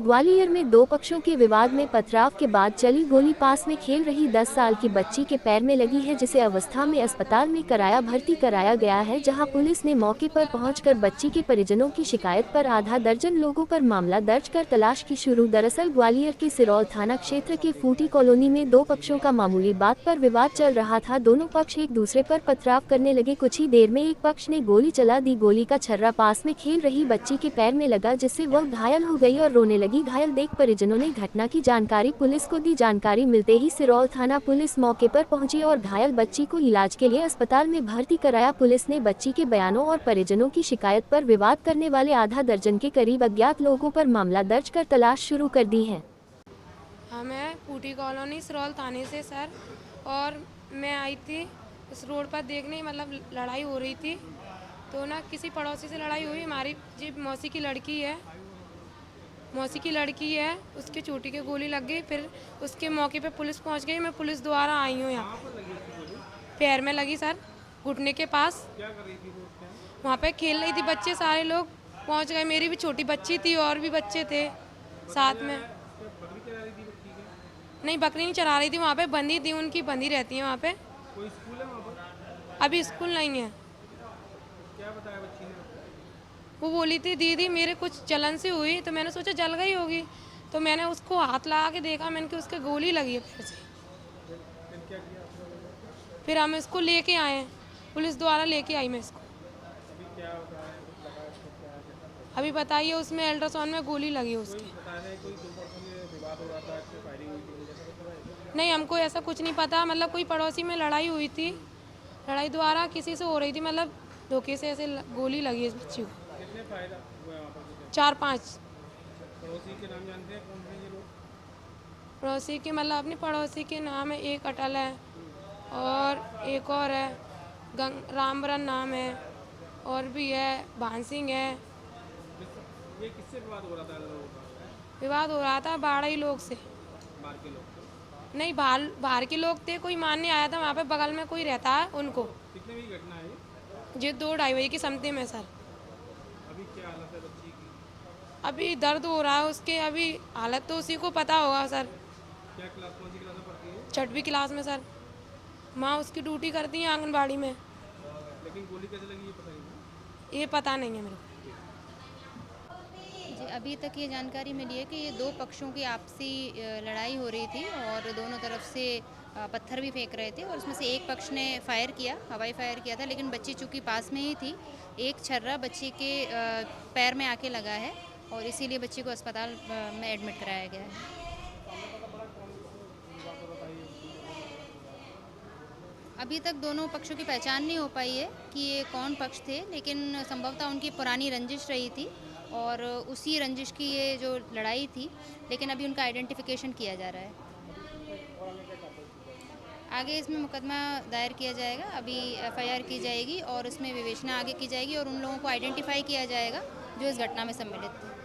ग्वालियर में दो पक्षों के विवाद में पथराव के बाद चली गोली पास में खेल रही 10 साल की बच्ची के पैर में लगी है, जिसे अवस्था में अस्पताल में भर्ती कराया गया है, जहां पुलिस ने मौके पर पहुंचकर बच्ची के परिजनों की शिकायत पर आधा दर्जन लोगों पर मामला दर्ज कर तलाश की शुरू। दरअसल ग्वालियर के सिरौल थाना क्षेत्र के फूटी कॉलोनी में दो पक्षों का मामूली बात पर विवाद चल रहा था। दोनों पक्ष एक दूसरे पर पथराव करने लगे। कुछ ही देर में एक पक्ष ने गोली चला दी। गोली का छर्रा पास में खेल रही बच्ची के पैर में लगा, जिससे वह घायल हो गई और रोने लगी। घायल देख परिजनों ने घटना की जानकारी पुलिस को दी। जानकारी मिलते ही सिरौल थाना पुलिस मौके पर पहुंची और घायल बच्ची को इलाज के लिए अस्पताल में भर्ती कराया। पुलिस ने बच्ची के बयानों और परिजनों की शिकायत पर विवाद करने वाले आधा दर्जन के करीब अज्ञात लोगों पर मामला दर्ज कर तलाश शुरू कर दी है। हमें फूटी कॉलोनी सिरौल थाने से सर, और मैं आई थी इस रोड पर देखने, मतलब लड़ाई हो रही थी तो ना किसी पड़ोसी से लड़ाई हुई। हमारी जी मौसी की लड़की है, उसके चोटी के गोली लग गई। फिर उसके मौके पे पुलिस पहुंच गई। मैं पुलिस द्वारा आई हूँ यहाँ। पैर में लगी सर, घुटने के पास। क्या कर रही थी वो? वहाँ पे खेल रही थी बच्चे, सारे लोग पहुँच गए। मेरी भी छोटी बच्ची थी और भी बच्चे थे साथ में। बकरी चरा रही थी बच्ची के? नहीं, बकरी नहीं चरा रही थी, वहाँ पे बंधी थी, उनकी बंधी रहती है वहाँ पे। कोई स्कूल है वहाँ पर? अभी स्कूल नहीं है। क्या बताया बच्ची ने? वो बोली थी दीदी मेरे कुछ जलन से हुई, तो मैंने सोचा जल गई होगी, तो मैंने उसको हाथ लगा के देखा, मैंने कि उसके गोली लगी है पैर से। फिर क्या किया आपने? फिर हम इसको लेके आए, पुलिस द्वारा लेके आई मैं इसको। अभी क्या बताया, कुछ लगा इसको क्या है? अभी बताइए, उसमें अल्ट्रासाउंड में गोली लगी है उसकी। बता रहे हैं कोई दो पक्षों में विवाद हो रहा था, इसमें फायरिंग हुई थी, जैसा कुछ हुआ है? नहीं, हमको ऐसा कुछ नहीं पता। मतलब कोई पड़ोसी में लड़ाई हुई थी, लड़ाई द्वारा किसी से हो रही थी, मतलब धोखे से ऐसे गोली लगी है इस बच्ची को। कितने फायर हुए वहाँ पर? 4-5 पड़ोसी के नाम जानते हैं? कौन हैं ये लोग? पड़ोसी के, मतलब अपने पड़ोसी के नाम है, एक अटल है और एक और है रामबरन नाम है, और भी है भान सिंह है। ये किससे विवाद हो रहा था लोगों का? विवाद हो रहा था बाड़ा ही लोग से। बाहर के लोग? नहीं, बाहर के लोग थे, कोई मानने आया था वहाँ पे, बगल में कोई रहता है उनको। कितने बजे घटना है ये? ये 2-2:30 बजे की समते में सर। अभी क्या हालत है बच्ची की? अभी दर्द हो रहा है उसके, अभी हालत तो उसी को पता होगा सर। क्या क्लास, कौन सी क्लास में पढ़ती है? 6वीं क्लास में सर। माँ उसकी ड्यूटी करती है आंगनबाड़ी में। लेकिन गोली कैसे लगी ये पता नहीं है? ये पता नहीं है मेरे को। जी, अभी तक ये जानकारी मिली है कि ये दो पक्षों की आपसी लड़ाई हो रही थी और दोनों तरफ से पत्थर भी फेंक रहे थे, और उसमें से एक पक्ष ने फायर किया, हवाई फायर किया था, लेकिन बच्ची चूँकि पास में ही थी, एक छर्रा बच्ची के पैर में आके लगा है और इसीलिए बच्ची को अस्पताल में एडमिट कराया गया है। अभी तक दोनों पक्षों की पहचान नहीं हो पाई है कि ये कौन पक्ष थे, लेकिन संभवतः उनकी पुरानी रंजिश रही थी और उसी रंजिश की ये जो लड़ाई थी, लेकिन अभी उनका आइडेंटिफिकेशन किया जा रहा है। आगे इसमें मुकदमा दायर किया जाएगा, अभी एफआईआर की जाएगी और उसमें विवेचना आगे की जाएगी और उन लोगों को आइडेंटिफाई किया जाएगा जो इस घटना में सम्मिलित थे।